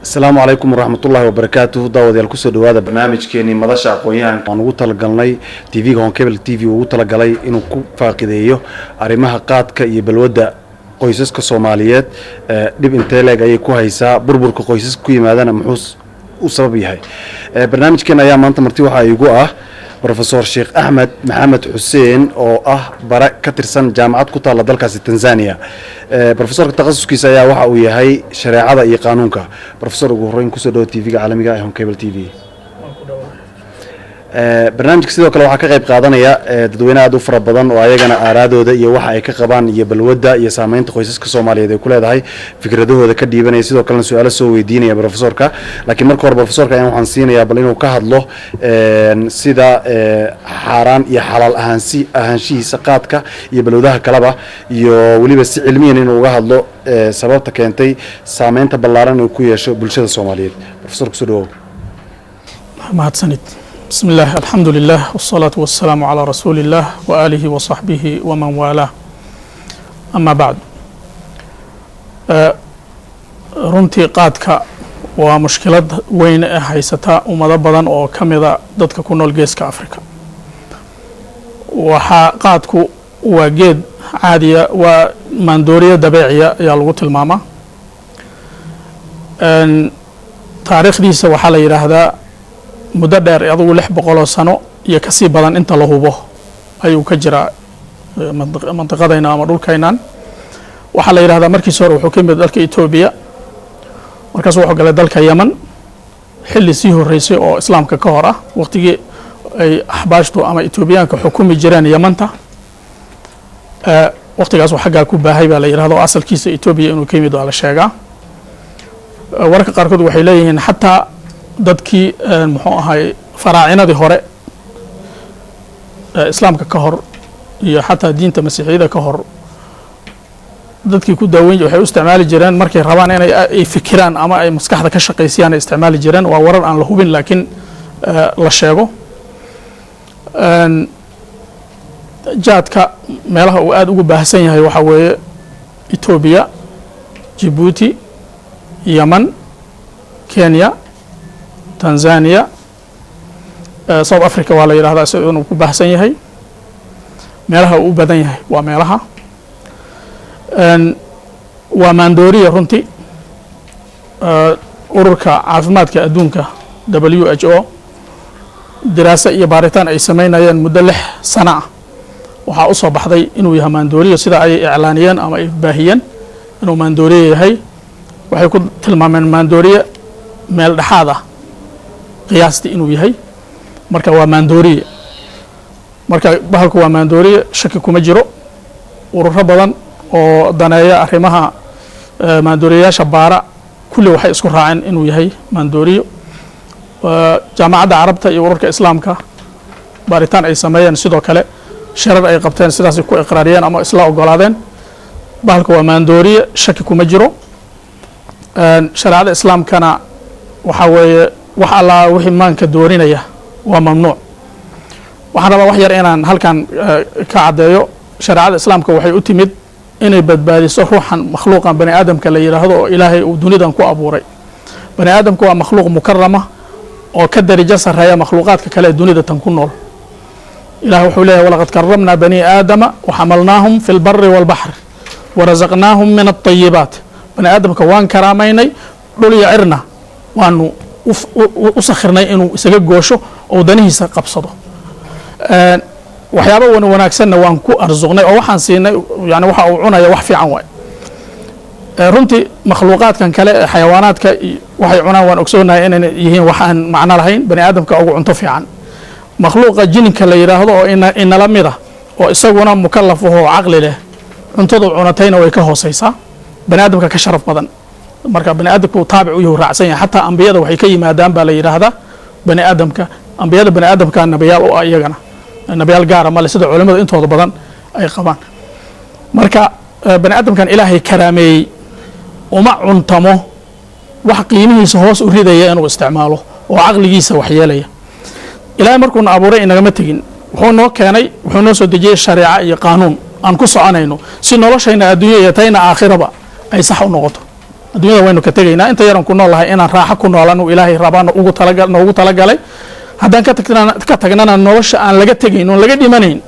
السلام عليكم ورحمة الله وبركاته. دعوة الكسر دوادة برنامج كيني مدرسة أقوياء عن وطل جلني تي في هون كابل تي في وطل جلي إنه فاقديه أرمها قاد كيبلودة قيسس كصوماليات دب انتلا جاي كويسة بربر كقيسس كوي ماذا محوس وسببي هاي برنامج كنا أيام أنت مرتوحة يجوه بروفيسور شيخ أحمد محمد حسين أو برا كترسان جامعة كتالة دلكاس تنزانيا بروفيسور تخصص كيسايا وحا وياهي شريعة إي قانونك بروفيسور وهرين كسودو تي في عالمي هون كيبل تي في برنامج sidoo kale waxa ka qayb qaadanaya dadweynaha aad u fara badan oo ayagana aaraadooda iyo waxa ay ka qabaan iyo balwada iyo saameynta qoysaska Soomaaliyeed ay ku leedahay fikradahooda ka dhiibanaya sidoo kale su'aalo soo weydiinaya professorka laakiin marka hore professorka ayaan waxaan siinayaa bal inuu ka hadlo sida xaraan iyo xalaal ahaanshihiisa qaadka iyo balwadaha kaleba iyo waliba si cilmiyan inuu uga hadlo sababta keentay saameynta ballaaran uu ku yeesho bulshada Soomaaliyeed professorku soo dhaw mahadsanid بسم الله الحمد لله والصلاة والسلام على رسول الله وآله وصحبه ومن والاه أما بعد runtii qaadka waa mushkilad weyn ee haysata ummado badan oo ka mida dadka ku nool geeska Afrika waxa qaadku waa geed caadiya waa maandooriye dabiiciya ayaa lagu tilmaamaa taariikhdiisa waxa la yiraahdaa muddo dheer adigu 600 sano iyo ka sii badan inta la hubo ayuu ka jira mantiqadayna ama dhulkaynaan waxa la yiraahdaa markii hore wuxuu ka mid dalka Itoobiya markaas wuxuu galay dalka Yemen xilli sii horeysay oo islaamka ka hor ah waqtigii ay ahbaashtu ama Itoobiyaanka xukumi jireen Yemanta waqtigaas waxa xagga ku baahay baa la yiraahdaa asalkiisa Itoobiya inuu ka mid la sheegaa wararka qaarkood waxay leeyihiin xataa dadkii muxuu ahay faraacinadii hore islaamka ka hor iyo xataa diinta masiixiyada ka hor dadkii ku daaweyn waxay u isticmaali jireen markay rabaan inay ay fikiraan ama ay maskaxda ka shaqeysiyaan ay isticmaali jireen waa warar aan la hubin laakiin la sheego jaadka meelaha uu aad ugu baahsan yahay waxa weeye Itoobiya Djibouti Yemen Kenya Tanzania South Africa waa la yiraahdaa sidoo uu ku baahsan yahay meelaha uu badan yahay waa meelaha waa maandooriye runtii ururka caafimaadka adduunka WHO diraasa iyo baaritaan ay sameynayeen muddo 6 sano ah waxa u soo baxday inuu yahay maandooriye sida ay iclaaniyeen ama ay baahiyeen inuu maandooriye yahay waxay ku tilmaameen maandooriye meel dhaxaad ah qiyaastii inuu yahay marka waa maandooriye marka bahalku waa maandooriye shaki kuma jiro ururo badan oo daneeya arrimaha maandooriyaasha baara kulli waxay isku raaceen inuu yahay maandooriyo jaamacadda carabta iyo ururka islaamka baaritaan ay sameeyeen sidoo kale sharar ay qabteen sidaas ku iqraariyeen ama isla ogolaadeen bahalku waa maandooriye shaki kuma jiro shariicada islaamkana waxa weeye wax alla wixii maanka doorinaya waa mamnuuc waxaan rabaa wax yar inaan halkan ka cadeeyo shariicada islaamka waxay u timid inay badbaadiso ruuxan makhluuqan bani aadamka la yiraahdo oo ilaahay uu dunidan ku abuuray bani aadamku waa makhluuq mukarrama oo ka darajo sareeya makhluuqaadka kale dunida tan ku nool ilaahay wuxuu leeyahay walaqad karramna bani aadama wa hamalnaahum fil barri wal bahri wa razaqnaahum min at-tayyibat bani aadamka waan karaameynay dhul iyo cirna waanu u sakhirnay inuu isaga goosho oo danihiisa qabsado waxyaabo wanaagsanna waan ku arzuqnay oo waxaan siinay yani waxa uu cunaya wax fiican way runtii makhluuqaadkan kale xayawaanaadka waxay cunaan waan ogsoonahay inay yihiin wax aan macno lahayn bani aadamka ugu cunto fiican makhluuqa jinka la yiraahdo oo inala mid ah oo isaguna mukallaf oo aqli leh cuntada cunatayna way ka hooseysaa bani aadamka ka sharaf badan marka bani aadamku taabic u yahay raacsan yahay xataa anbiyada waxay ka yimaadaan baa la yiraahdaa bani aadamka anbiyada bani aadamka nabiyaal oo iyagana nabiyaal gaar ah sida culimada intooda badan ay qabaan marka bani aadamkan ilaahay karaameeyay uma cuntamo wax qiimihiisa hoos u ridaya inuu isticmaalo oo aqligiisa wax yeelaya ilaahay markuu na abuuray inagama tagin wuxuu noo keenay wuxuu noo soo dejiyay shariico iyo qaanuun aan ku soconayno si noloshayna adduunyo iyo tayna aakhiraba ay sax u noqoto adduunyada waynu ka tegaynaa inta yaran ku noolahay inaan raaxo ku noolaan uu ilaahay rabaan noogu talagalay haddaan ka tagnana nolosha aan laga tegayn oon laga dhimanayn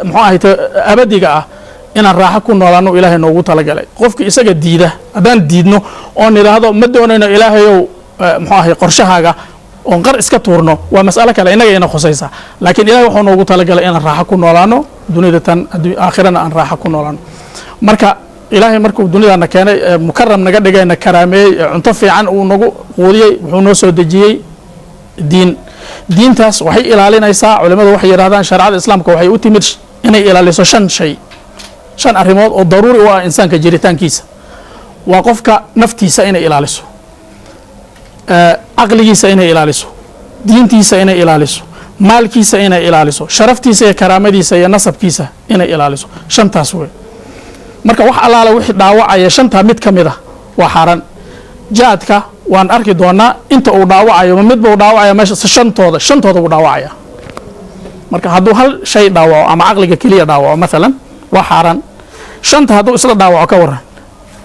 muxuu ahayte abadiga ah inaan raaxo ku noolaan uu ilaahay noogu talagalay qofka isaga diida haddaan diidno oon idhaahdo ma doonayno ilaahayow muxuu ahay qorshahaaga oon qar iska tuurno waa mas'alo kale innaga ina khusaysa laakiin ilahay wuxuu noogu talagalay inaan raaxo ku noolaano dunida tan aakhirana aan raaxo ku noolaano marka ilaahay markuu dunidana keenay mukaram naga dhigay na karaameeyey cunto fiican uu nagu quudiyey wuxuu noo soo dejiyey diintaas waxay ilaalinaysaa culimadu waxay yidhahdaan shareecada islaamka waxay u timid inay ilaaliso shan arrimood oo daruuri u ah insaanka jiritaankiisa waa qofka naftiisa inay ilaaliso caqligiisa inay ilaaliso diintiisa inay ilaaliso maalkiisa inay ilaaliso sharaftiisa iyo karaamadiisa iyo nasabkiisa inay ilaaliso shantaas wey marka wax allaala wixii dhaawacaya shantaa mid ka mid ah waa xaaraan jaadka waan arki doonaa inta uu dhaawacayo midba uu dhaawacaya meesha shantooda uu dhaawacaya marka hadduu hal shay dhaawaco ama caqliga keliya dhaawaco maalan waa xaaraan shanta hadduu isla dhaawaco ka waran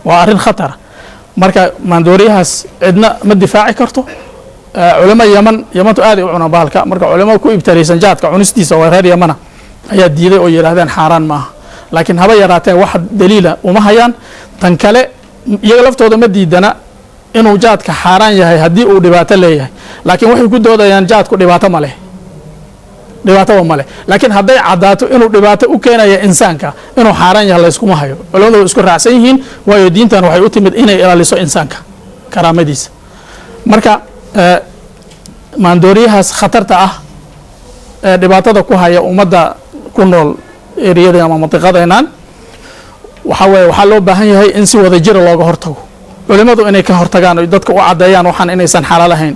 waa arrin khatara marka maandooriyahaas cidna ma difaaci karto culamo yamantu aaday u cunaan bahalka marka culamo ku ibtalaysan jaadka cunistiisa oo reer yamana ayaa diiday oo yidhaahdeen xaaraan maaha laakiin haba yaraateen wax daliila uma hayaan tan kale iyaga laftooda ma diidana inuu jaadka xaaraan yahay haddii uu dhibaato leeyahay laakiin waxay ku doodayaan jaadku dhibaatoba ma leh laakiin hadday caddaato inuu dhibaato u keenaya insaanka inuu xaaraan yahay layskuma hayo culamadu way isku raacsan yihiin waayo diintan waxay u timid inay ilaaliso insaanka karaamadiisa marka maandooriyahaas khatarta ah ee dhibaatada ku haya ummadda ku nool eriyada ama mantiqadeenan waxaa loo baahan yahay in si wada jira looga hortago culimadu inay ka hortagaan o dadka u caddeeyaan waxaan inaysan xalaal ahayn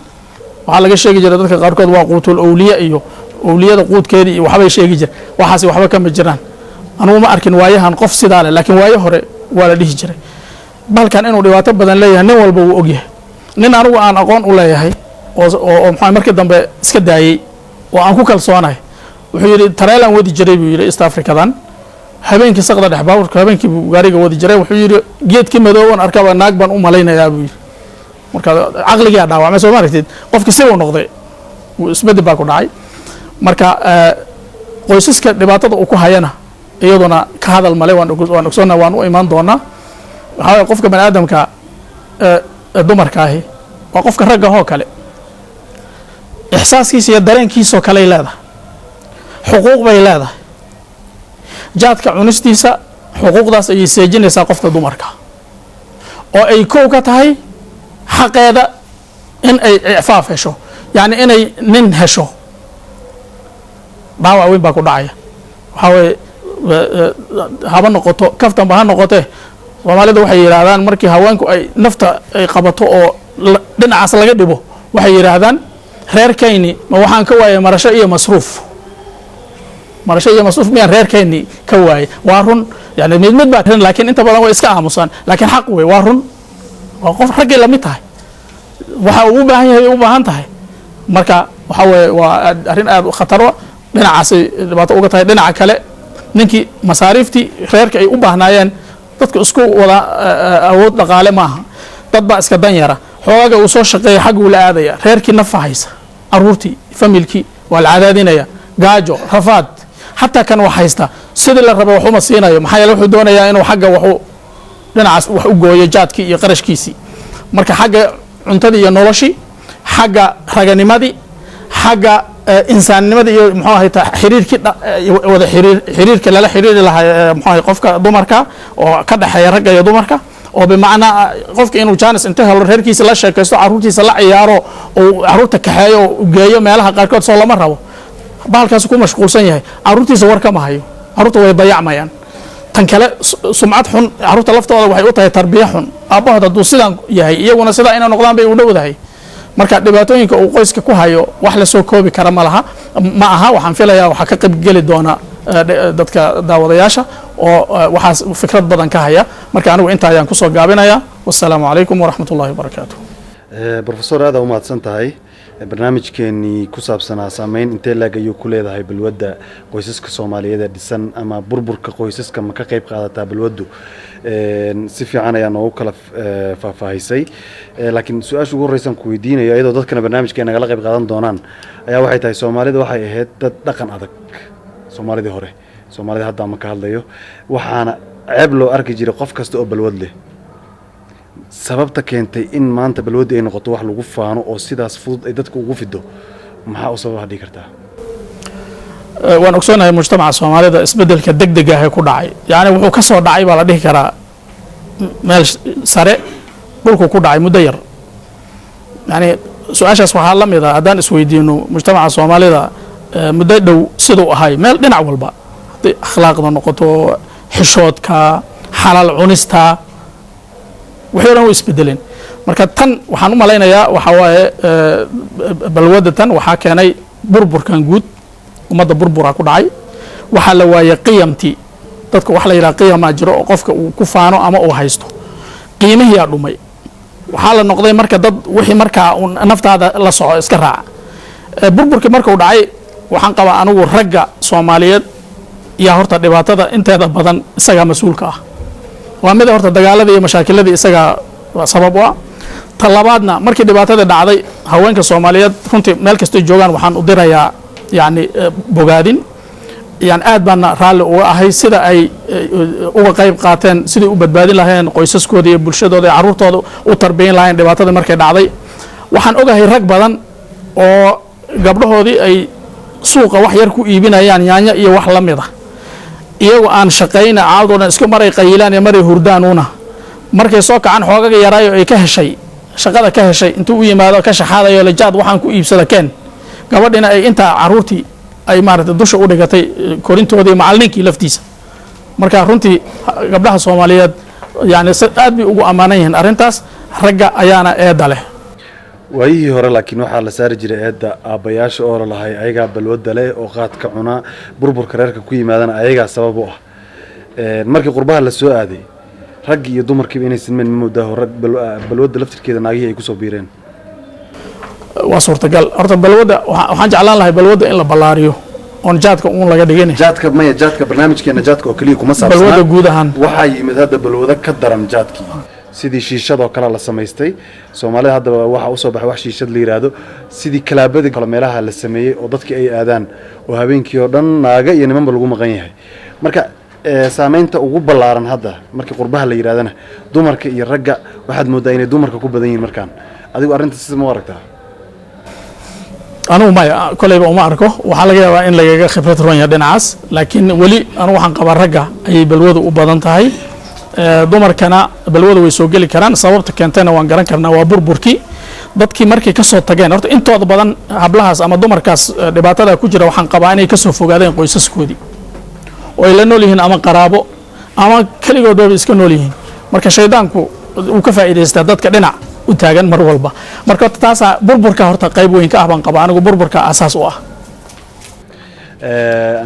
waxaa laga sheegi jiray dadka qaarkood waa quutul awliya iyo awliyada quudkeedii iyo waxbay sheegi jira waxaasi waxba kama jiraan anugu ma arkin waayahan qof sidaa leh laakiin waayo hore waa la dhihi jiray balkan inuu dhibaato badan leeyahay nin walba wuu ogyahay nin anigu aan aqoon u leeyahay oo maxaa markii dambe iska daayey oo aan ku kalsoonahay wuxuu yidhi tareelaan wadi jiray buu yidhi east africadan habeenkii saqda dhex baaburka habeenkii buu gaariga wadi jiray wuxuu yidhi geedkii madooban arkaba naag baan u malaynayaa buu yidhi marka caqligaa dhaawacmay soo ma aragtid qofkii sibuu noqday isbedel baa ku dhacay marka qoysaska dhibaatada uu ku hayana iyaduna ka hadal male waan ogsoonnaa waan u imaan doonaa waxaa waye qofka bani aadamka dumarka ahi waa qofka ragga oo kale ixsaaskiisa iyo dareenkiisoo kaley leedahay xuquuq bay leedahay jaadka cunistiisa xuquuqdaas ayay seejinaysaa qofka dumarka oo ay kow ka tahay xaqeeda in ay icfaaf hesho yacni inay nin hesho dhaawac weyn baa ku dhacaya waxaa weye haba noqoto kaftanba ha noqotee soomaalida waxay yidhaahdaan markii haweenku ay nafta ay qabato oo dhinacaas laga dhibo waxay yidhaahdaan reerkayni ma waxaan ka waayay marasho iyo masruuf miyaan reerkayni ka waayay waa run yani mid baa laakiin inta badan way iska aamusaan laakiin xaq wey waa run waa qof raggay lamid tahay waxa uu u baahan yahay u baahan tahay marka waxa weye waa arrin aad u khataro dhinacaasay dhibaato uga tahay dhinaca kale ninkii masaariiftii reerka ay u baahnaayeen dadka isku wada awood dhaqaale maaha dad baa iska dan yara xoogaga uu soo shaqeeya xagguu la aadaya reerkii nafa haysa caruurtii familkii waa la cadaadinaya gaajo rafaad xataa kan wax haysta sidii la raba wax uma siinayo maxaa yeele wuxuu doonayaa inuu xagga waxu dhinacaas wax u gooyo jaadkii iyo qarashkiisii marka xagga cuntadii iyo noloshii xagga raganimadii xagga insaannimadii iyo muxuu ahay xiriirkii wada xiriirka lala xiriiri lahaa muxuu ahay qofka dumarka oo ka dhexeeya ragga iyo dumarka oo bimacnaa qofka inuu jaanis inta helo reerkiisa la sheekaysto caruurtiisa la ciyaaro oo caruurta kaxeeyo oo geeyo meelaha qaarkood soo lama rabo bahalkaas ku mashquulsan yahay caruurtiisa war kama hayo caruurta way dayacmayaan tan kale sumcad xun caruurta laftooda waxay u tahay tarbiya xun aabbahood hadduu sidaan yahay iyaguna sidaa inay noqdaan bay u dhowdahay marka dhibaatooyinka uu qoyska ku hayo wax lasoo koobi kara ma aha waxaan filayaa waxaa ka qaybgeli doona dadka daawadayaasha oo waxaas fikrad badan ka haya marka anigu intaa ayaan kusoo gaabinayaa wassalaamu calaykum waraxmat ullahi wabarakaatu professor aada umahadsan tahay barnaamijkeeni ku saabsanaa saameyn intee laag ayuu ku leedahay balwadda qoysaska Soomaaliyeed ee dhisan ama burburka qoysaska ma ka qayb qaadataa balwaddu si fiican ayaa noogu kala faahfaahisay laakiin su'aasha ugu horeysan ku weydiinayo iyadoo dadkana barnaamijkeena nagala qayb qaadan doonaan ayaa waxay tahay Soomaalida waxay ahayd dad dhaqan adag Soomaalida hore Soomaalida hadda ma ka hadlayo waxaana ceeb loo arki jiray qof kasta oo balwad leh sababta keentay in maanta balwadda ay noqoto wax lagu faano oo sidaas fudud ay dadku ugu fido maxaa u sabab dhigi kartaa waan ogsoonahay mujtamaca Soomaalida isbedelka degdega ah ee ku dhacay yaani wuxuu ka soo dhacay baa la dhihi karaa meel sare dhulku ku dhacay muddo yar yaani su'aashaas waxa la mid ah haddaan isweydiino mujtamaca Soomaalida muddo dhow sidoo ahay meel dhinac walba haddii akhlaaqda noqoto xishoodka xalaal cunista waxay u isbedeleen marka tan waxaan u maleynayaa waxa waaye balwadda tan waxa keenay burburkan guud umada burbura ku dhacay waxa la waayay qiyamtii dadka wax la yiraahdo qiyam jiro oo qofka uu ku faano ama uu haysto qiimihii aa dhumay waxa la noqday marka dad wixii marka naftaada la soco iska raac burburkii marka uu dhacay waxaan qabaa anigu ragga Soomaaliyeed yaa horta dhibaatada inteeda badan isaga mas'uulka ah waa mid horta dagaalada iyo mashaakilada isaga sabab ah talabaadna markii dhibaatada dhacday haweenka Soomaaliyeed runtii meel kasta joogan waxaan u dirayaa yani bogaadin yani aad baan raali uga ahay sida ay uga qayb qaateen sidii u badbaadin lahayn qoysaskooda iyo bulshadooda iyo carruurtooda u tarbiyin lahayn dhibaatada markay dhacday waxaan ogahay rag badan oo gabdhahoodii ay suuqa wax yar ku iibinayaan yaanya iyo wax la mid ah iyagu aan shaqeyna caawdoodan isku maray qayilaan iyo maray hurdaanuuna markay soo kacan xoogaga yaraayo ay ka heshay shaqada ka heshay intuu u yimaado ka shaxaadayo la jaad waxaan ku iibsada keen gabadhina ay inta caruurtii ay maaragtay dusha u dhigatay korintoodii macallinkii laftiisa marka runtii gabdhaha Soomaaliyeed yani aad bay ugu amaanan yihiin arintaas ragga ayaana eeda leh waayihii hore laakiin waxaa la saari jiray eedda aabbayaasha oo lahay ayagaa balwadda leh oo qaadka cunaa burburka reerka ku yimaadana ayagaa sabab u ah markii qurbaha la soo aaday rag iyo dumarkiiba inay sinmeen muddo hore balwadda laftirkeeda naagihii ay ku soo biireen waa suurtagal horta balwadda waxaan jeclaan lahay balwadda in la ballaariyo on jaadka uun laga dhigin jaadka barnaamijkeena jaadka oo kaliya kuma saabsan balwadda guud ahaan waxaa yimid hadda balwada ka daran jaadkii sidii shiishada oo kale la samaystay Soomaalida hadda waxa u soo baxay wax shiishad la yiraahdo sidii kalaabada kala meelaha la sameeyay oo dadkii ay aadaan oo habeenkii oo dhan naaga iyo nimanba lagu maqan yahay marka saameynta ugu ballaaran hadda markii qurbaha la yiraahdana dumarka iyo ragga waxaad moodaa inay dumarka ku badan yihiin markaan adigu arinta sida ma aragtaa anu ma kolayba uma arko waxa laga yaabaa in lagaga khibrad roon yahay dhinacaas laakiin wali anu waxaan qabaa ragga ay balwadu u badan tahay dumarkana balwada way soo gali karaan sababta keentayna waan garan karnaa waa burburkii dadkii markay ka soo tageen horta intooda badan hablahaas ama dumarkaas dhibaatada ku jira waxaan qabaa inay ka soo fogaadeen qoysaskoodii oo ay la nool yihiin ama qaraabo ama kaligoodba iska nool yihiin marka shaydaanku uu ka faa'iideystaa dadka dhinac u taagan mar walba marka taas burburka horta qayb weyn ka ah baan qabaa anigu burburka asaas u ah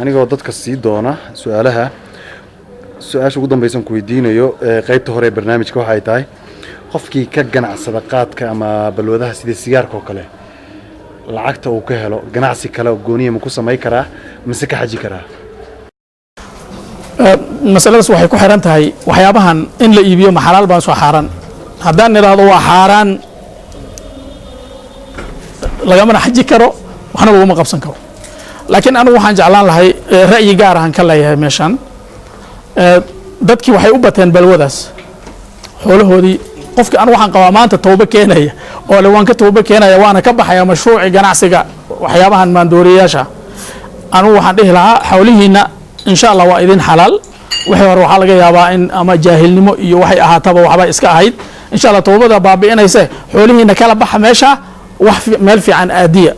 anigoo dadka sii doona su-aasha ugu dambaysan ku weydiinayo qaybta hore ee barnaamijka waxay tahay qofkii ka ganacsada qaadka ama balwadaha sida sigaarka oo kale lacagta uu ka helo ganacsi kale oo gooniya ma ku samayn karaa mise ka xaji karaa masaladaas waxay ku xiran tahay waxyaabahan in la iibiyo ma xalaal baan soo xaaran haddaan nidhaahdo waa xaaraan lagamana xaji karo waxna laguma qabsan karo laakiin anigu waxaan jeclaan lahay ra'yi gaar ahaan ka leeyahay meeshan dadkii waxay u bateen balwadaas xoolahoodii qofkii anigu waxaan qabaa maanta tooba keenaya oo le waan ka tooba keenaya waana ka baxaya mashruuci ganacsiga waxyaabahan maandooriyayaasha anigu waxaan dhihi lahaa xoolihiina insha Allah waa idin xalaal wixii hore waxaa laga yaabaa in ama jaahilnimo iyo waxay ahaataba waxba iska ahayd insha Allah toobada baabi'inaysa xoolihiina kala baxa meesha wax meel fiican aadiya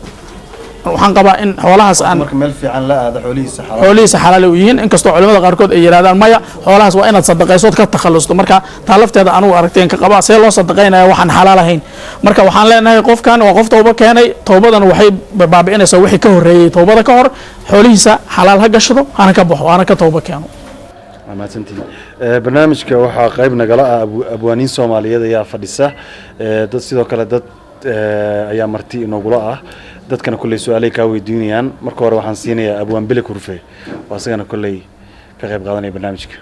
waxaan qabaa in xoolahaas aan marka meel fiican la aado xoolihiisa xalaal u yihiin inkastoo culimada qaarkood ay yiraahdaan maya xoolahaas waa inaad sadaqaysood ka takhalusto marka taa lafteeda anigu aragteen ka qabaa see loo sadaqaynaya waxaan xalaal ahayn marka waxaan leenahay qofkan waa qof tooba keenay toobadan waxay baabi'inaysaa wixii ka horeeyay toobada ka hor xoolihiisa xalaal ha gashado hana ka baxo hana ka tooba keeno mahadsantiin barnaamijka waxaa qayb nagala ah abwaaniin Soomaaliyeed ayaa fadhisa dad sidoo kale dad ayaa marti inoogula ah dadkana kolley su-aalay kaa weydiinayaan marka hore waxaan siinayaa abwaan bile kurfe oo asagana kolley ka qayb qaadanaya barnaamijka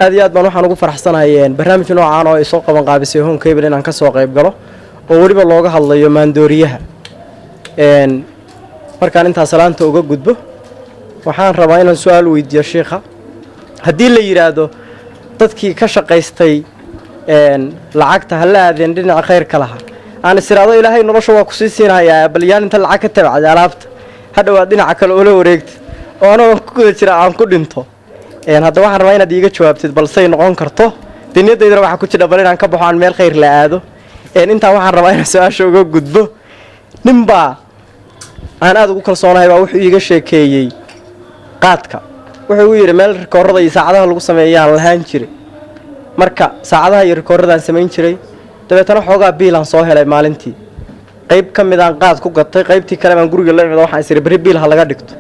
aad iyo aad baan waxaan ugu faraxsanahay barnaamij noocaan oo ay soo qaban qaabisay home cable inaan ka soo qayb galo oo weliba looga hadlayo maandooriyaha markaan intaas salaanta uga gudbo waxaan rabaa inaan su-aal weydiiyo sheekha haddii la yidhaahdo dadkii ka shaqaystay lacagta hala aadeen dhinaca khayrka laha aan isiraado ilaahay nolosha waa kusii siinayaa bal yaan inta lacag ka tabacday alaabta hadhowaad dhinaca kale ula wareegtid oo anoo ku guda jira aan ku dhinto hadda waxaan rabaa inaad iiga jawaabtid balsay noqon karto diniyadaydana waxaa ku jira bal inaan ka baxo aan meel khayr la aado intaa waxaan rabaa inaan su-aasha uga gudbo ninbaa aan aada ugu kalsoonahay baa wuxuu iiga sheekeeyey qaadka wuxuu igu yidhi meel rikoorada iyo saacadaha lagu sameeyaan lahaan jiray marka saacadaha iyo rikooradaan samayn jiray dabeetana xoogaa biilaan soo helay maalintii qayb ka midaan qaad ku gatay qaybtii kale baan guriga la imid waxaan isiri berri biil ha laga dhigto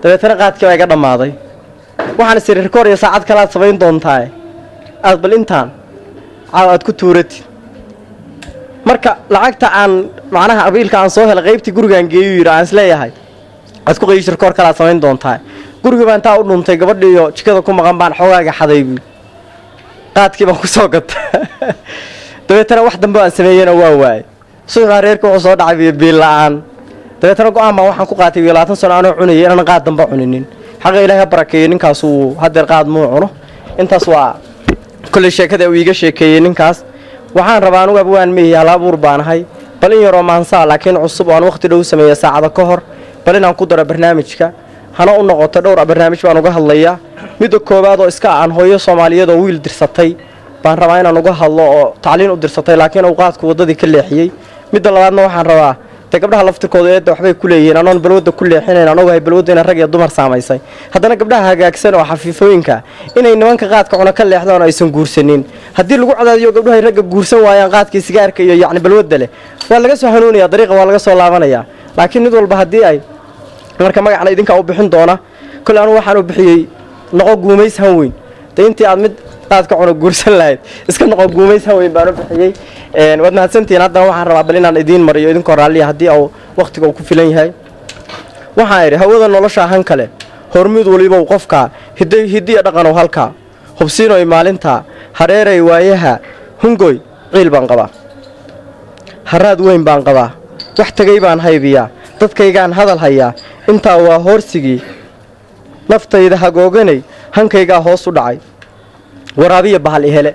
dabeetana qaadkii baa iga dhammaaday waxaan isiri rikoor iyo saacad kale aad samayn doontaae aad bal intaan caaw aad ku tuuratid marka lacagta aan macnaha biilka aan soo helay qaybtii gurigaan geeyuu yidhi aan isleeyahay aad ku qayisho rikoor kale aad samayn doontaa gurigii baan intaa u dhuntay gabadhii iyo jikada ku maqan baan xoogaaga xaday buui qaadkii baan ku soo gatay dabeetana wax dambe aan sameeyena waa waayey suuxbaa reerka wuxuu soo dhacay biil la-aan dabeetana go-aan baan waxaan ku qaatay 20 sano anoo cunayay inaan qaad dambe cuninin xaqa ilaahay ha barakeeyo ninkaas uu hadeer qaad muu cuno intaas waa kulli sheekada uu iiga sheekeeyey ninkaas waxaan rabaa anugu abwaan meeyahay halabuur baan ahay bal in yaroo maansaa laakiin cusub oo aan waqti dhow sameeyay saacada ka hor bal inaan ku daro barnaamijka hana u noqoto dhowr barnaamij baan uga hadlayaa midda koowaad oo iska aan hooyo Soomaaliyeed oo wiil dirsatay baan rabaa inaan uga hadlo oo tacliin u dirsatay laakiin uu qaadku wadadii ka leexiyay midda labaadna waxaan rabaa gabdhaha laftirkooda ee waxbay ku leeyihiin anoon balwada ku leexinayna anogahay balwada in rag iyo dumar saameysay haddana gabdhaha hagaagsan oo xafiifooyinka inay nimanka qaadka cuna ka leexdaan oo aysan guursanin haddii lagu cadaadiyo gabdhaha ragga guursan waayaan qaadkii sigaarka iyo yacni balwada leh waa laga soo hanuunaya dariiqa waa laga soo laabanaya laakiin mid walba haddii ay marka magacna idinka u bixin doona kul anu waxaan u bixiyay noqo guumays han weyn intii aad mid qaadka cuna guursan lahayd iska noqo guumays han weyn baan u bixiyay waad mahadsantihiin haddana waxaan rabaa bal inaan idiin mariyo idinkoo raalliya haddii uu waqtiga uu ku filan yahay waxaan idhi hawada nolosha ahan kale hormid waliba qofka hidiya dhaqan oo halka hubsiinoy maalinta hareeray waayaha hungoy ciil baan qabaa haraad weyn baan qabaa wax tagay baan haybiyaa dadkaygaan hadal hayaa intaa waa hoorsigii naftayda hagooganay hankaygaa hoos u dhacay waraabiya bahal ihele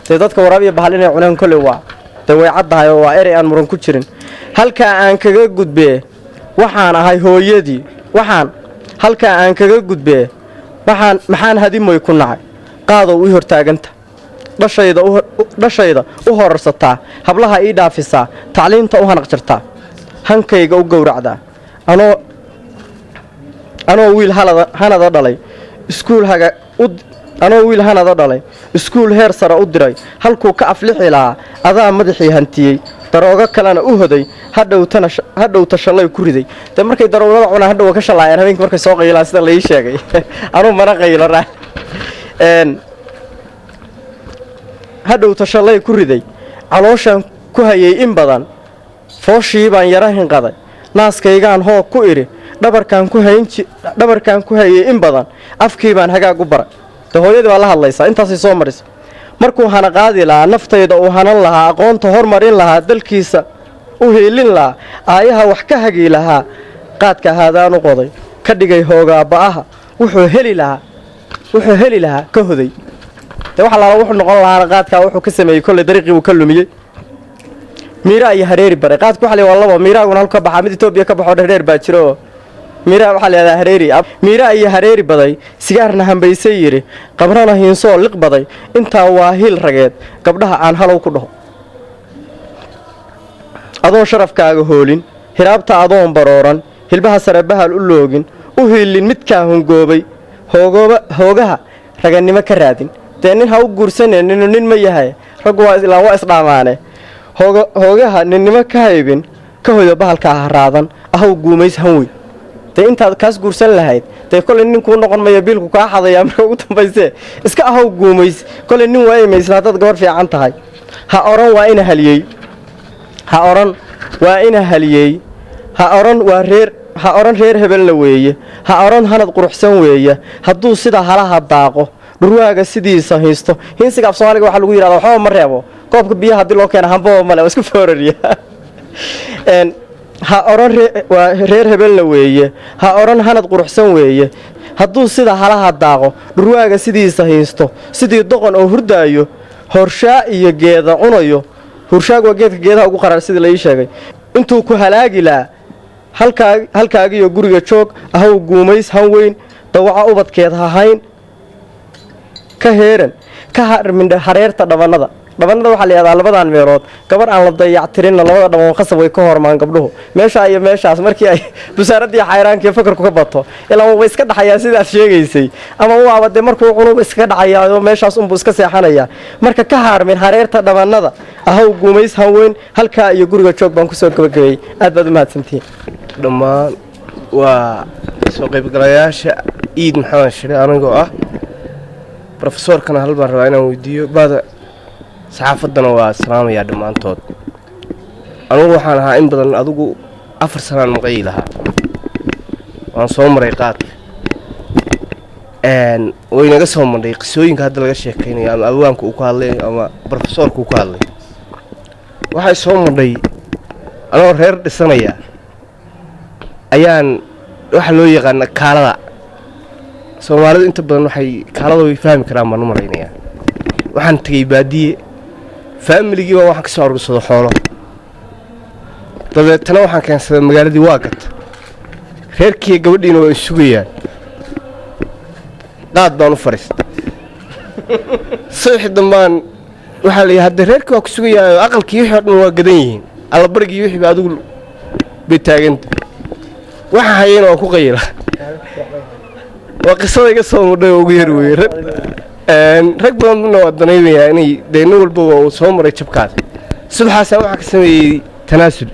dee dadka waraabiya bahal inay cunaan kolley waa dee way caddahay oo waa erey aan muran ku jirin halkaa aan kaga gudbee waxaan ahay hooyadii halkaa aan kaga gudbee maxaan hadimoy ku nacay qaadow ii hortaaganta dhashayda u horarsataa hablaha ii dhaafisaa tacliinta u hanaq jirtaa hankayga u gowracdaa anoo wiil hanada dhalay iskuul heer sare u diray halkuu ka aflixi lahaa adaa madaxii hantiyey daroogo kalena u hoday hadhowta shallay ku riday dee markay daroogada cunaan hadhow ka shallaayaan habeenkii markay soo qaylaan sida la ii sheegay anuu mana qaylo hadhowta shallay ku riday calooshaan ku hayay in badan fooshii baan yara hinqaday naaskaygaan hoog ku idhi dhabarkaan ku hayay in badan afkii baan hagaag u baray dee hooyadii baa la hadlaysaa intaasay soo marisa markuu hana qaadi lahaa naftayda uu hanan lahaa aqoonta hormarin lahaa dalkiisa u hiilin lahaa aayaha wax ka hagi lahaa qaadka haadaan u qoday ka dhigay hoogaaba'aha wuxuu heli lahaa ka hoday dee wax allaala wuxuu noqon lahaana qaadkaa wuxuu ka sameeyey kolley dariiqii buu ka lumiyey miiraa iyo hareeri baray qaadku waxa la waa laba miiraaguna halka baxaa mid Itoobiya ka baxo dheer baa jiro miiraa waxa la yiraahdaa hareeri miiraa iyo hareeri baday sigaarna hambaysay yiri qabrana hiinsoo liq baday intaa waa hil rageed gabdhaha aan halow ku dhaho adoo sharafkaaga hoolin hiraabta adoon barooran hilbaha sare bahal u loogin u hiilin midkaa hungoobay hoogaha raganimo ka raadin dee nin ha u guursaneen nin ma yahay rag waa islaan waa isdhaamaane hoogaha ninnimo ka haybin ka hoyo bahalka haraadan ahow guumays han weyn dee intaad kaas guursan lahayd dee kolley nin kuu noqon mayo biilku kaa xadayaa marka ugu dambaysee iska ahow guumays kolley nin waayimaysa haddaad gabar fiican tahay ha oran waa ina haliyey ha odhan waa ina haliyey ha odhan waa ha odhan reer hebelna weeye ha odhan hanad quruxsan weeye hadduu sida halaha daaqo dhurwaaga sidiisa haysto hinsiga af soomaaliga waxaa lagu yidhahdaa waxba ma reebo koobka biyaha haddii loo keena hambaba male waa isku foorariya ha odhan waa reer hebelna weeye ha odhan hanad quruxsan weeye hadduu sida halaha daaqo dhurwaaga sidiisa haysto sidii doqon oo hurdaayo horshaa iyo geeda cunayo hurshaag waa geedka geedaha ugu qaraar sidii la ii sheegay intuu ku halaagi lahaa halkaagiyo guriga joog ahow guumays han weyn dawaca ubadkeed hahayn ka heeran ka harmindha hareerta dhabannada waxaa la yidhahdaa labadan meelood gabar aan la dayactirinna labada dhaban khasab way ka hormaan gabdhuhu meeshaa iyo meeshaas markii ay busaaradii xayraankii fakarku ka bato ilaa wuuba iska dhaxayaa sidaad sheegaysay ama waaba dee markuu cunuba iskaga dhacayaa meeshaas unbuu iska seexanayaa marka ka haarmin hareerta dhabannada ahow guumays hanweyn halkaa iyo guriga joog baan kusoo gabagabeeyey aad baad u mahadsantihiin dhammaan waa soo qaybgalayaasha ciid maxamed shire anigoo ah brofesoorkana hal baan rabaa inaan weydiiyo baada saxaafaddana waa salaamayaa dhammaantood anugu waxaan ahaa in badan adigu 4 sanaan maqayi lahaa waan soo maray qaadka waynaga soo mandhay qisooyinka hadda laga sheekaynayo ama awaanka uu ka hadlay ama brofesoorka uu ka hadlay waxay soo mandhay anoo reer dhisanaya ayaan waxa loo yaqaana kaalada soomaalidu inta badan waxay kaalada way fahmi karaan baan u malaynayaa waxaan tegey baadiye faamiligii baa waxaan ka soo aruursado xoolo dabeetana waxaan keensaday magaaladii waa gata reerkiiyo gabadhiina waa sugayaan qaad baan u fadhiistay subaxii dambaan waxaa la yidhi hadda reerkii waa ku sugayaayo aqalkii wixii o dhan waa gadan yihiin allabarigii wixii ba adigu bay taaganta waxa hayeyna waa ku qayila waa qisada iga soo mudhay oo ugu yar weeye rag badanna waa danaynayaa inay dee nin walbaba uu soo maray jabkaas subaxaasaan waxaa ka sameeyey tanaasul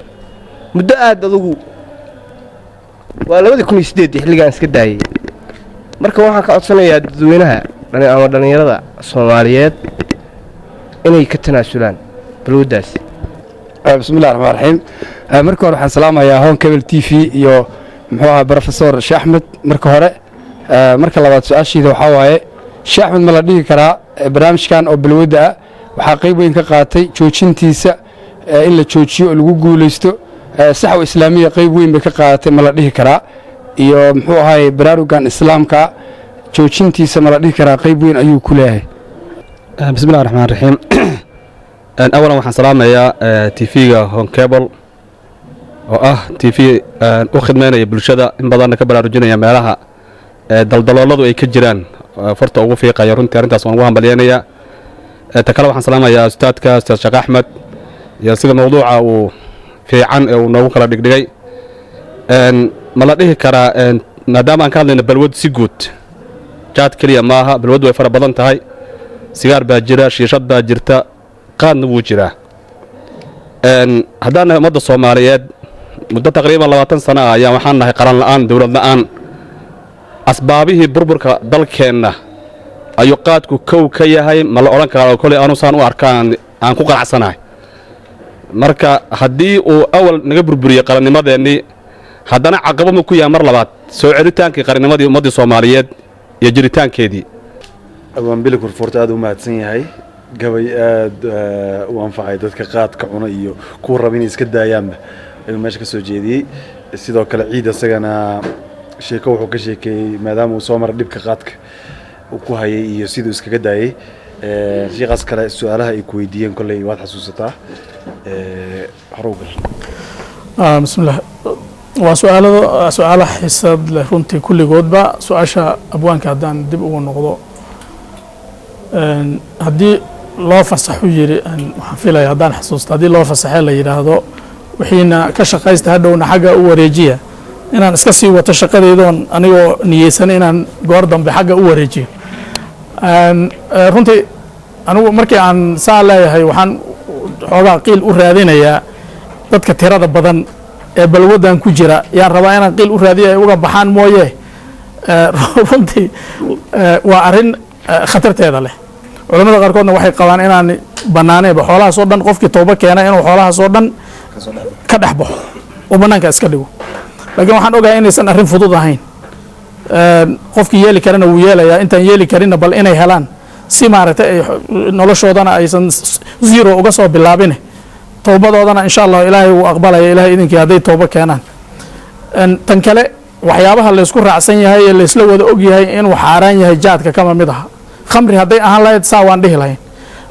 muddo aad adugu waa 2008 xilligaan iska daayey marka waxaan ka codsanayaa dadweynaha ama dhallinyarada soomaaliyeed inay ka tanaasulaan balwaddaas bismillahi raxmaan raxiim marka hore waxaan salaamayaa Home Cable TV iyo muxuu ahaa Professor Sheekh Axmed marka hore marka labaad su'aashiida waxaa waaye Sheekh Axmed ma la dhihi karaa barnaamijkan oo balwadda ah waxaa qayb weyn ka qaatay joojintiisa in la joojiyo oo lagu guulaysto saxwa islaamiya qayb weyn bay ka qaadatay ma la dhihi karaa iyo muxuu ahaay baraarugan islaamka joojintiisa ma la dhihi karaa qayb weyn ayuu ku leeyahay bismillahi raxmaan raxiim awalan waxaan salaamayaa TV-ga Home Cable oo ah TV u khidmeynaya bulshada in badanna ka baraarujinaya meelaha daldalooladu ay ka jiraan farta ugu fiiqaya runtii arrintaas waan ugu hambalyeynaya ta kale waxaan salaamayaa ustaadka Ustaad Sheekh Axmed iyo sida mawduuca uu fiican ee uu noogu kala dhigdhigay ma la dhihi karaa maadaama aan ka hadlayno balwad si guud jaad keliya maaha balwadu way fara badan tahay sigaar baa jira shiishad baa jirta qaadna wuu jiraa haddaana ummadda soomaaliyeed muddo taqriiban 20 sano ah ayaan waxaan nahay qaran la'aan dowlad la'aan asbaabihii burburka dalkeenna ayuu qaadku kow ka yahay ma la odhan karaa oo koley aanusaan u arkaan aan ku qanacsanahay marka haddii uu awal naga burburiyey qarannimadeennii haddana caqabo ma ku yahay mar labaad soo celitaankii qarannimadii ummaddii soomaaliyeed iyo jiritaankeedii abaan kurfurta aad u mahadsan yahay gabay aad u anfacay dadka qaadka cuna iyo kuwa raba inay iska daayaanba ayuu meesha ka soo jeediyey sidoo kale ciid isagana sheeko wuxuu ka sheekeeyey maadaama uu soo maray dhibka qaadka uu ku hayay iyo siduu iskaga daayey sheekaas kale su-aalaha ay ku weydiiyeen kolley waad xasuusataa xarowgal bismillah waa su-aalo xiisad leh runtii kulligoodba su-aasha abwaanka haddaan dib ugu noqdo haddii loo fasaxu yiri waxaan filaya haddaan xasuusto haddii loo fasaxee la yidhaahdo wixiina ka shaqaysta hadhowna xagga u wareejiya inaan iska sii wato shaqadaydoon anigoo niyeysan inaan goor dambe xagga u wareejiyo runtii anigu markii aan saa leeyahay waxaan xoogaa qiil u raadinayaa dadka tirada badan ee balwaddan ku jira yaan rabaa inaan qiil u raadiyo ay uga baxaan mooye runtii waa arrin khatarteeda leh culamada qaarkoodna waxay qabaan inaan bannaanayba xoolahaas oo dhan qofkii tooba keena inuu xoolahaas oo dhan ka dhex baxo oo bannaanka iska dhigo laakiin waxaan ogahay inaysan arrin fudud ahayn qofkii yeeli karana wuu yeelayaa intaan yeeli karinna bal inay helaan si maaragtay ay noloshoodana aysan zero uga soo bilaabine towbadoodana insha allah ilaahay wuu aqbalaya ilaahay idinkii hadday towbo keenaan tan kale waxyaabaha laysku raacsan yahay ee laysla wada og yahay inuu xaaraan yahay jaadka kama mid aha khamri hadday ahaan lahayd saa waan dhihi lahayn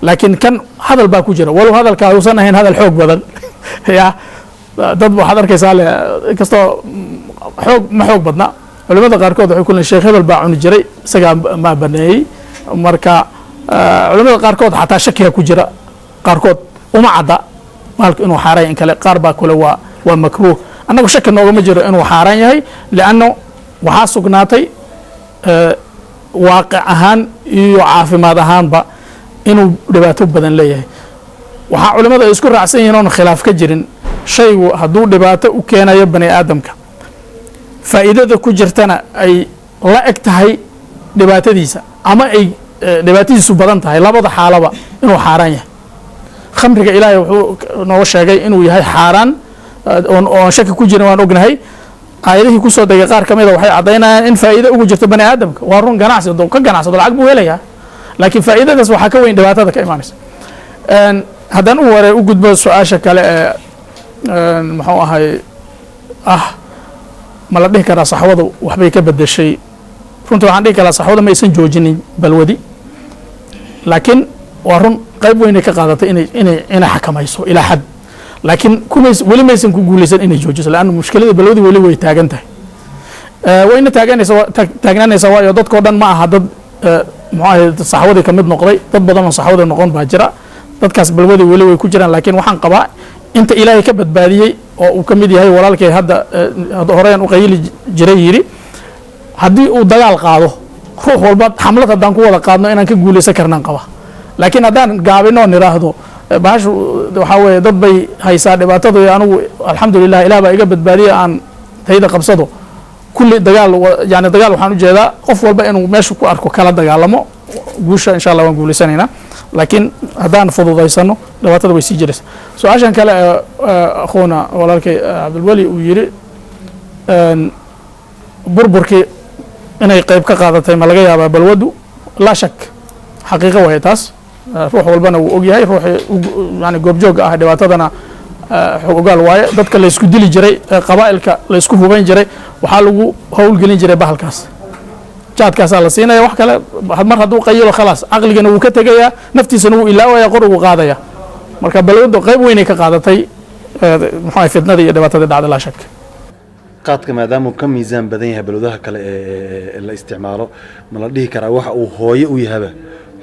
laakiin kan hadal baa ku jira walow hadalka uusan ahayn hadal xoog badan ya dad waxaad arkaysaa le inkastoo xoog badna culimada qaarkood waxay ku leeyihin sheekh hebel baa cuni jiray isagaa maa baneeyey marka culimada qaarkood xataa shakiga ku jira qaarkood uma cadda maalku inuu xaaraan in kale qaar baa kule waa makruuh annagu shaki noogama jiro inuu xaaraan yahay lianno waxaa sugnaatay waaqic ahaan iyo caafimaad ahaanba inuu dhibaato badan leeyahay waxaa culimada ay isku raacsan yihiin oon khilaaf ka jirin shaygu hadduu dhibaato u keenayo bani aadamka faa'iidada ku jirtana ay la eg tahay dhibaatadiisa ama ay dhibaatadiisu badan tahay labada xaalaba inuu xaaraan yahay khamriga ilaahay wuxuu noo sheegay inuu yahay xaaraan oon shaki ku jirin waan ognahay aayadihii kusoo degay qaar ka mida waxay caddaynayaan in faa'iido ugu jirto bani aadamka waa run ganacsi ka ganacsado lacag buu helayaa laakiin faa'iidadaas waxaa ka weyn dhibaatada ka imaanaysa haddaan u gudbo su-aasha kale ee muxuu ahay ma la dhihi karaa saxwadu waxbay ka bedeshay runtii waxaan dhihi karaa saxwada ma aysan joojinin balwadi laakiin waa run qayb weynay ka qaadatay inay xakamayso ilaa xad laakiin weli maysan ku guulaysan inay joojiso leanna mushkilada balwadi weli way taagan tahay wayna taagnaanaysaa waayo dadkao dhan ma aha dad muxuu ahay saxwadii ka mid noqday dad badan oo saxwada noqon baa jira dadkaas balwadi weli way ku jiraan laakiin waxaan qabaa inta ilaahay ka badbaadiyey oo uu ka mid yahay walaalkay hadda horeyaan u qayili jiray yidhi haddii uu dagaal qaado ruux walba xamlad haddaan ku wada qaadno inaan ka guulaysan karnaan qaba laakiin haddaan gaabinoo nidhaahdo bahashu waxaa weeye dad bay haysaa dhibaatadu anigu alxamdulilah ilaah baa iga badbaadiya aan tayda qabsado kulli dagaal yani dagaal waxaan ujeedaa qof walba inuu meesha ku arko kala dagaalamo guusha insha allah waan guulaysanaynaa laakiin haddaan fududaysano dhibaatada way sii jiraysa su-aashan kale ee akhuuna walaalkay cabdilweli uu yidhi burburkii inay qayb ka qaadatay ma laga yaabaa balwadu laa shak xaqiiqo waaye taas ruux walbana wuu og yahay ruuxii yani goobjooga ah dhibaatadana xog ogaal waaye dadka laysku dili jiray qabaa'ilka laysku hubayn jiray waxaa lagu howlgelin jiray bahalkaas jaadkaasaa la siinaya wax kale mar hadduu qayilo khalaas caqligana wuu ka tegayaa naftiisana wuu ilaawaya qor ugu qaadaya marka balwadu qayb weynay ka qaadatay muxuu fitnadii iyo dhibaatadii dhacday laa shak qaadka maadaama uu ka miisaan badan yahay balwadaha kale ee la isticmaalo ma la dhihi karaa waxa uu hooye u yahaba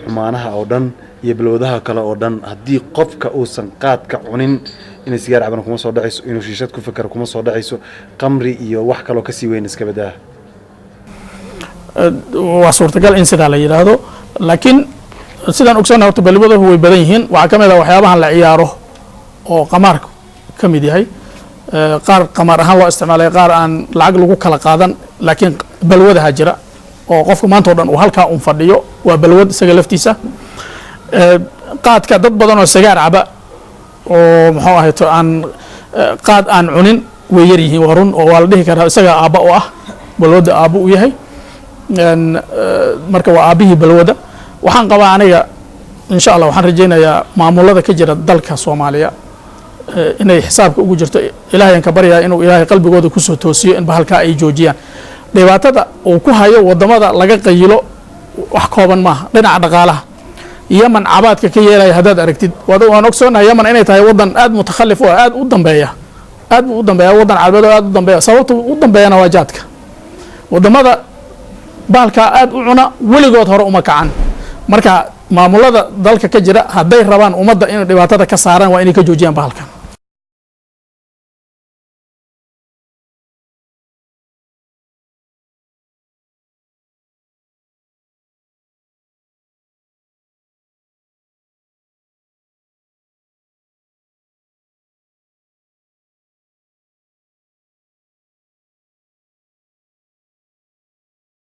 xumaanaha oo dhan iyo balwadaha kale oo dhan haddii qofka uusan qaadka cunin inay sigaar caban kuma soo dhacayso inuu shiishad ku fikaro kuma soo dhacayso qamri iyo wax kaloo kasii weyn iska badaa waa suurtagal in sidaa la yidhaahdo laakiin sidaan ogsoonnahay horta balwadahu way badan yihiin waxaa ka mid ah waxyaabahan la ciyaaro oo qamaarka ka mid yahay qaar qamaar ahaan loo isticmaalay qaar aan lacag lagu kala qaadan laakiin balwadaha jira oo qofka maanta o dhan uu halkaa un fadhiyo waa balwad isaga laftiisa qaadka dad badan oo sigaar caba oo muxuu ahay to aan qaad aan cunin way yar yihiin waa run oo waa la dhihi karaa isaga aabba u ah balwadda aabbo u yahay marka waa aabbihii balwada waxaan qabaa aniga insha allah waxaan rajaynayaa maamulada ka jira dalka soomaaliya inay xisaabka ugu jirto ilaahayaan ka baryaa inuu ilaahay qalbigooda kusoo toosiyo in bahalkaa ay joojiyaan dhibaatada uu ku hayo wadamada laga qayilo wax kooban maaha dhinaca dhaqaalaha yaman cabaadka ka yeelaya haddaad aragtid waan ogsoonahay yaman inay tahay wadan aad mutakhalif oo aad u dambeeya aad buu u dambeeya wadan carabeed oo aad u dambeeya sababta u dambeeyana waa jaadka wadamada bahalkaa aad u cuna weligood hore uma kacan marka maamulada dalka ka jira hadday rabaan ummadda inay dhibaatada ka saaraan waa inay ka joojiyaan bahalkan